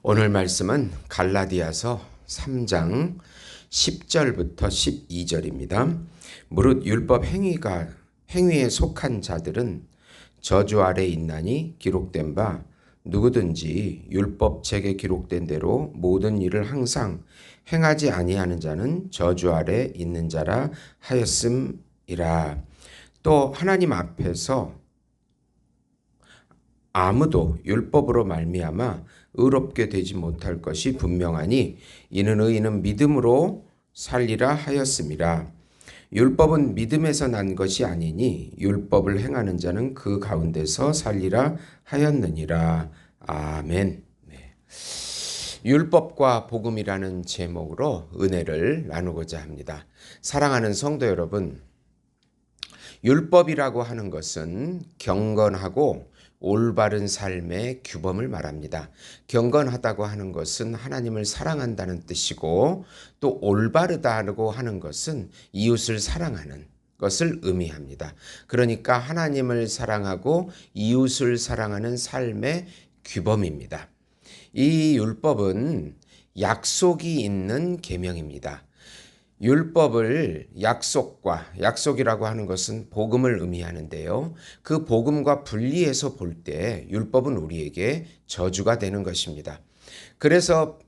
오늘 말씀은 갈라디아서 3장 10절부터 12절입니다. 무릇 율법 행위에 속한 자들은 저주 아래 있나니 기록된 바 누구든지 율법책에 기록된 대로 모든 일을 항상 행하지 아니하는 자는 저주 아래 있는 자라 하였음이라. 또 하나님 앞에서 아무도 율법으로 말미암아 의롭게 되지 못할 것이 분명하니 이는 의인은 믿음으로 살리라 하였음이라. 율법은 믿음에서 난 것이 아니니 율법을 행하는 자는 그 가운데서 살리라 하였느니라. 아멘. 네. 율법과 복음이라는 제목으로 은혜를 나누고자 합니다. 사랑하는 성도 여러분, 율법이라고 하는 것은 경건하고 올바른 삶의 규범을 말합니다. 경건하다고 하는 것은 하나님을 사랑한다는 뜻이고, 또 올바르다고 하는 것은 이웃을 사랑하는 것을 의미합니다. 그러니까 하나님을 사랑하고 이웃을 사랑하는 삶의 규범입니다. 이 율법은 약속이 있는 계명입니다. 율법을 약속이라고 하는 것은 복음을 의미하는데요. 그 복음과 분리해서 볼 때 율법은 우리에게 저주가 되는 것입니다. 그래서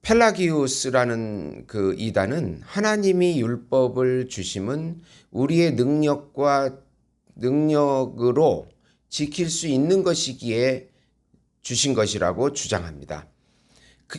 펠라기우스라는 그 이단은 하나님이 율법을 주심은 우리의 능력으로 지킬 수 있는 것이기에 주신 것이라고 주장합니다.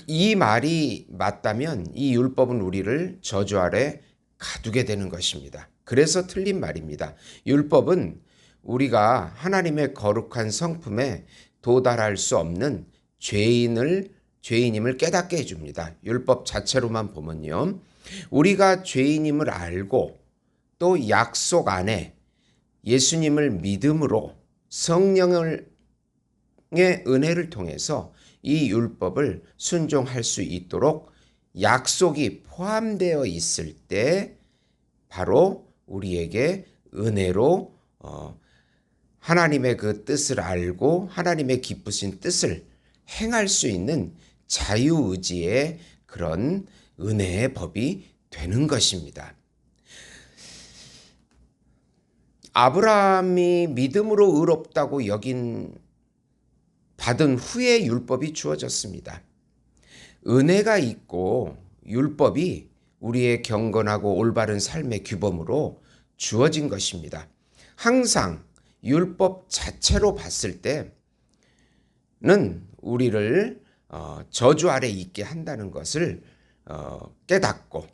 이 말이 맞다면 이 율법은 우리를 저주 아래 가두게 되는 것입니다. 그래서 틀린 말입니다. 율법은 우리가 하나님의 거룩한 성품에 도달할 수 없는 죄인임을 깨닫게 해줍니다. 율법 자체로만 보면요. 우리가 죄인임을 알고 또 약속 안에 예수님을 믿음으로 성령의 은혜를 통해서 이 율법을 순종할 수 있도록 약속이 포함되어 있을 때 바로 우리에게 은혜로 하나님의 그 뜻을 알고 하나님의 기쁘신 뜻을 행할 수 있는 자유의지의 그런 은혜의 법이 되는 것입니다. 아브라함이 믿음으로 의롭다고 받은 후에 율법이 주어졌습니다. 은혜가 있고 율법이 우리의 경건하고 올바른 삶의 규범으로 주어진 것입니다. 항상 율법 자체로 봤을 때는 우리를 저주 아래 있게 한다는 것을 깨닫고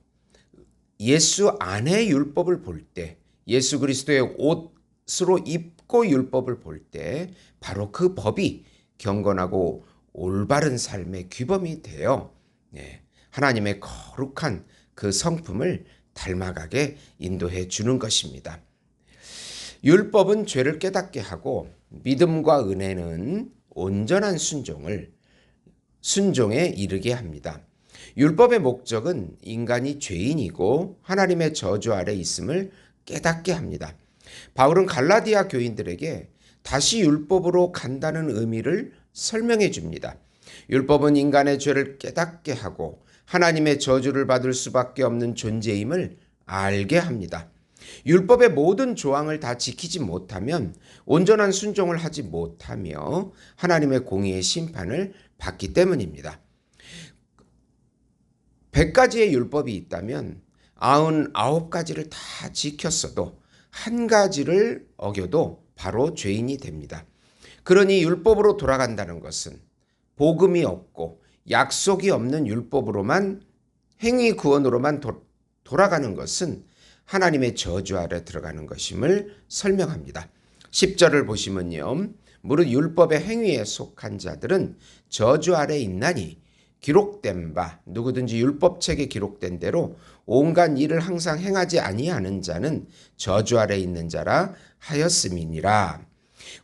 예수 안에 율법을 볼 때, 예수 그리스도의 옷으로 입고 율법을 볼 때 바로 그 법이 경건하고 올바른 삶의 규범이 되어 하나님의 거룩한 그 성품을 닮아가게 인도해 주는 것입니다. 율법은 죄를 깨닫게 하고 믿음과 은혜는 온전한 순종에 이르게 합니다. 율법의 목적은 인간이 죄인이고 하나님의 저주 아래 있음을 깨닫게 합니다. 바울은 갈라디아 교인들에게 다시 율법으로 간다는 의미를 설명해 줍니다. 율법은 인간의 죄를 깨닫게 하고 하나님의 저주를 받을 수밖에 없는 존재임을 알게 합니다. 율법의 모든 조항을 다 지키지 못하면 온전한 순종을 하지 못하며 하나님의 공의의 심판을 받기 때문입니다. 100가지의 율법이 있다면 99가지를 다 지켰어도 한 가지를 어겨도 바로 죄인이 됩니다. 그러니 율법으로 돌아간다는 것은 복음이 없고 약속이 없는 율법으로만 행위 구원으로만 돌아가는 것은 하나님의 저주 아래 들어가는 것임을 설명합니다. 10절을 보시면요. 무릇 율법의 행위에 속한 자들은 저주 아래 있나니 기록된 바 누구든지 율법책에 기록된 대로 온갖 일을 항상 행하지 아니하는 자는 저주 아래 있는 자라 하였음이니라.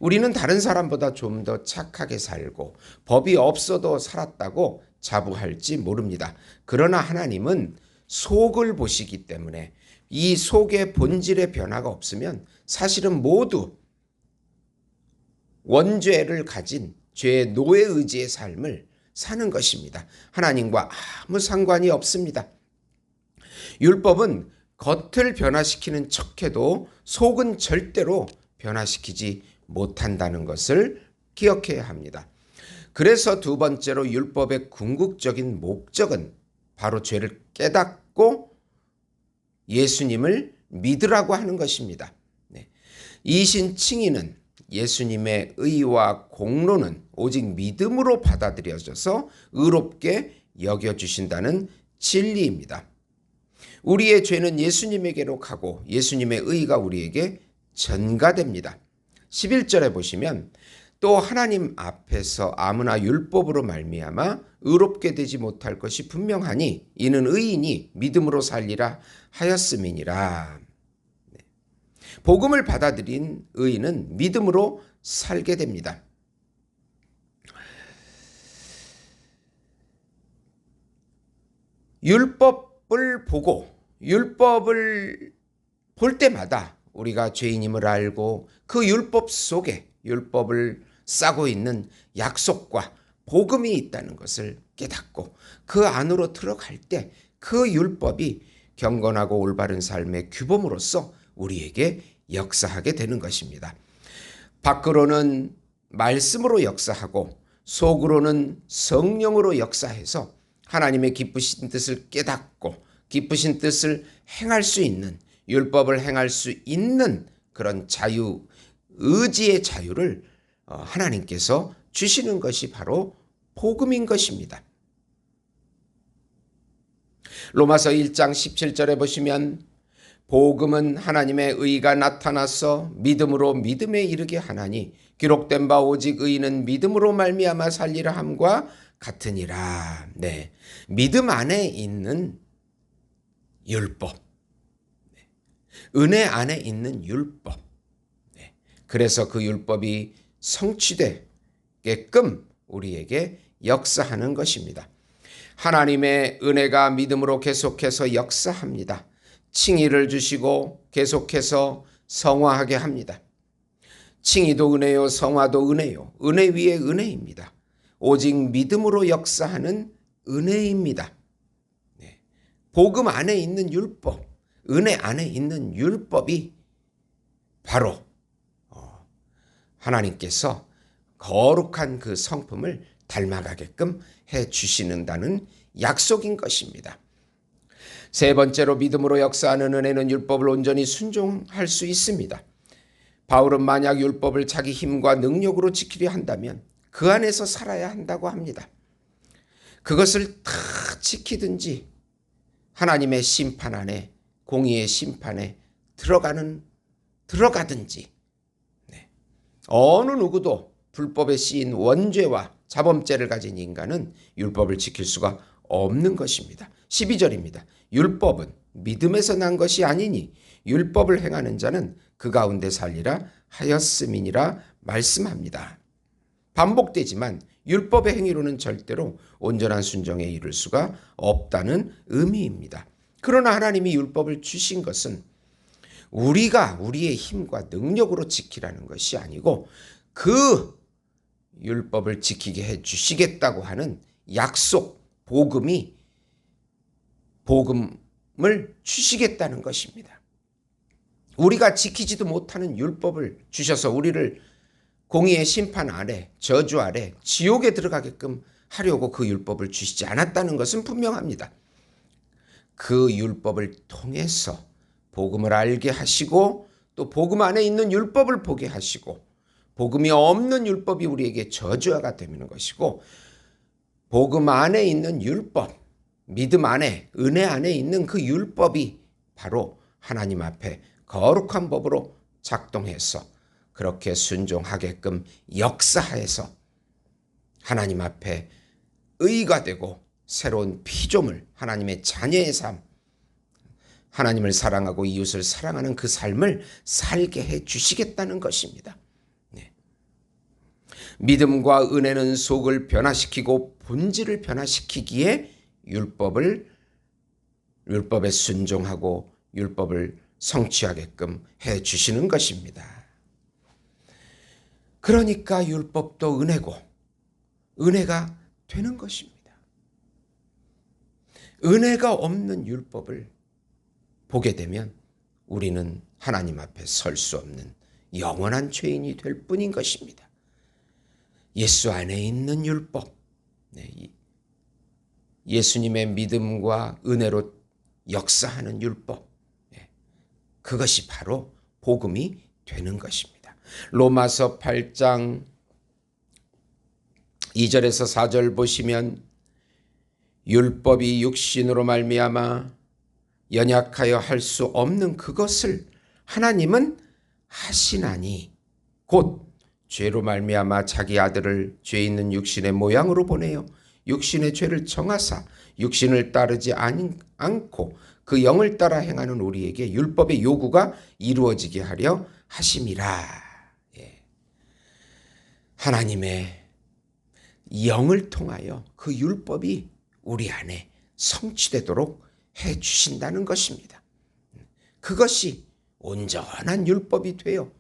우리는 다른 사람보다 좀 더 착하게 살고 법이 없어도 살았다고 자부할지 모릅니다. 그러나 하나님은 속을 보시기 때문에 이 속의 본질의 변화가 없으면 사실은 모두 원죄를 가진 죄의 노예 의지의 삶을 사는 것입니다. 하나님과 아무 상관이 없습니다. 율법은 겉을 변화시키는 척해도 속은 절대로 변화시키지 못한다는 것을 기억해야 합니다. 그래서 두 번째로 율법의 궁극적인 목적은 바로 죄를 깨닫고 예수님을 믿으라고 하는 것입니다. 이신칭의는 예수님의 의와 공로는 오직 믿음으로 받아들여져서 의롭게 여겨주신다는 진리입니다. 우리의 죄는 예수님에게로 가고 예수님의 의가 우리에게 전가됩니다. 11절에 보시면 또 하나님 앞에서 아무나 율법으로 말미암아 의롭게 되지 못할 것이 분명하니 이는 의인이 믿음으로 살리라 하였음이니라. 복음을 받아들인 의인은 믿음으로 살게 됩니다. 율법을 보고 율법을 볼 때마다 우리가 죄인임을 알고 그 율법 속에 율법을 싸고 있는 약속과 복음이 있다는 것을 깨닫고 그 안으로 들어갈 때 그 율법이 경건하고 올바른 삶의 규범으로서 우리에게 역사하게 되는 것입니다. 밖으로는 말씀으로 역사하고 속으로는 성령으로 역사해서 하나님의 기쁘신 뜻을 깨닫고 기쁘신 뜻을 행할 수 있는 율법을 행할 수 있는 그런 자유, 의지의 자유를 하나님께서 주시는 것이 바로 복음인 것입니다. 로마서 1장 17절에 보시면 복음은 하나님의 의가 나타나서 믿음으로 믿음에 이르게 하나니 기록된 바 오직 의인은 믿음으로 말미암아 살리라 함과 같으니라. 네, 믿음 안에 있는 율법, 은혜 안에 있는 율법. 그래서 그 율법이 성취되게끔 우리에게 역사하는 것입니다. 하나님의 은혜가 믿음으로 계속해서 역사합니다. 칭의를 주시고 계속해서 성화하게 합니다. 칭의도 은혜요, 성화도 은혜요. 은혜 위에 은혜입니다. 오직 믿음으로 역사하는 은혜입니다. 복음 안에 있는 율법, 은혜 안에 있는 율법이 바로 하나님께서 거룩한 그 성품을 닮아가게끔 해 주시는다는 약속인 것입니다. 세 번째로 믿음으로 역사하는 은혜는 율법을 온전히 순종할 수 있습니다. 바울은 만약 율법을 자기 힘과 능력으로 지키려 한다면 그 안에서 살아야 한다고 합니다. 그것을 다 지키든지 하나님의 심판 안에, 공의의 심판에 들어가든지 어느 누구도 불법에 씌인 원죄와 자범죄를 가진 인간은 율법을 지킬 수가 없는 것입니다. 12절입니다. 율법은 믿음에서 난 것이 아니니 율법을 행하는 자는 그 가운데 살리라 하였음이니라 말씀합니다. 반복되지만 율법의 행위로는 절대로 온전한 순종에 이를 수가 없다는 의미입니다. 그러나 하나님이 율법을 주신 것은 우리가 우리의 힘과 능력으로 지키라는 것이 아니고 그 율법을 지키게 해 주시겠다고 하는 약속, 복음을 주시겠다는 것입니다. 우리가 지키지도 못하는 율법을 주셔서 우리를 공의의 심판 아래, 저주 아래, 지옥에 들어가게끔 하려고 그 율법을 주시지 않았다는 것은 분명합니다. 그 율법을 통해서 복음을 알게 하시고 또 복음 안에 있는 율법을 보게 하시고 복음이 없는 율법이 우리에게 저주가 되는 것이고 복음 안에 있는 율법, 믿음 안에, 은혜 안에 있는 그 율법이 바로 하나님 앞에 거룩한 법으로 작동해서 그렇게 순종하게끔 역사해서 하나님 앞에 의가 되고 새로운 피조물, 하나님의 자녀의 삶, 하나님을 사랑하고 이웃을 사랑하는 그 삶을 살게 해 주시겠다는 것입니다. 믿음과 은혜는 속을 변화시키고 본질을 변화시키기에 율법에 순종하고 율법을 성취하게끔 해 주시는 것입니다. 그러니까 율법도 은혜고 은혜가 되는 것입니다. 은혜가 없는 율법을 보게 되면 우리는 하나님 앞에 설 수 없는 영원한 죄인이 될 뿐인 것입니다. 예수 안에 있는 율법, 예수님의 믿음과 은혜로 역사하는 율법, 그것이 바로 복음이 되는 것입니다. 로마서 8장 2절에서 4절 보시면 율법이 육신으로 말미암아 연약하여 할 수 없는 그것을 하나님은 하시나니 곧 죄로 말미암아 자기 아들을 죄 있는 육신의 모양으로 보내어 육신의 죄를 정하사 육신을 따르지 않고 그 영을 따라 행하는 우리에게 율법의 요구가 이루어지게 하려 하심이라. 하나님의 영을 통하여 그 율법이 우리 안에 성취되도록 해 주신다는 것입니다. 그것이 온전한 율법이 되어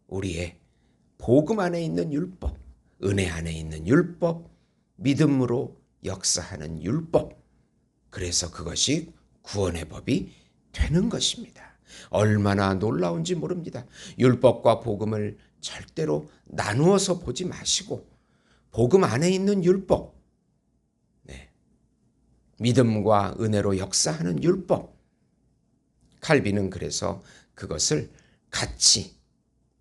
우리의 복음 안에 있는 율법, 은혜 안에 있는 율법, 믿음으로 역사하는 율법, 그래서 그것이 구원의 법이 되는 것입니다. 얼마나 놀라운지 모릅니다. 율법과 복음을 절대로 나누어서 보지 마시고 복음 안에 있는 율법, 믿음과 은혜로 역사하는 율법, 칼빈은 그래서 그것을 같이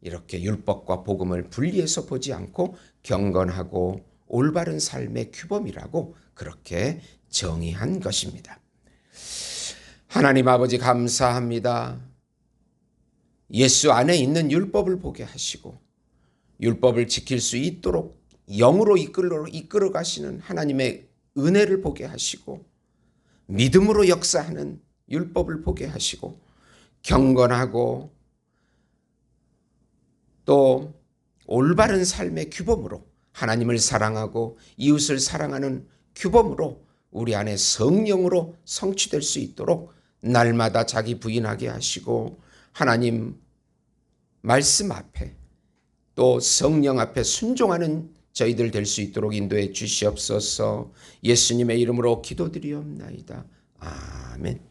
이렇게 율법과 복음을 분리해서 보지 않고 경건하고 올바른 삶의 규범이라고 그렇게 정의한 것입니다. 하나님 아버지 감사합니다. 예수 안에 있는 율법을 보게 하시고 율법을 지킬 수 있도록 영으로 이끌어 가시는 하나님의 은혜를 보게 하시고 믿음으로 역사하는 율법을 보게 하시고 경건하고 또 올바른 삶의 규범으로 하나님을 사랑하고 이웃을 사랑하는 규범으로 우리 안에 성령으로 성취될 수 있도록 날마다 자기 부인하게 하시고 하나님 말씀 앞에 또 성령 앞에 순종하는 저희들 될 수 있도록 인도해 주시옵소서. 예수님의 이름으로 기도드리옵나이다. 아멘.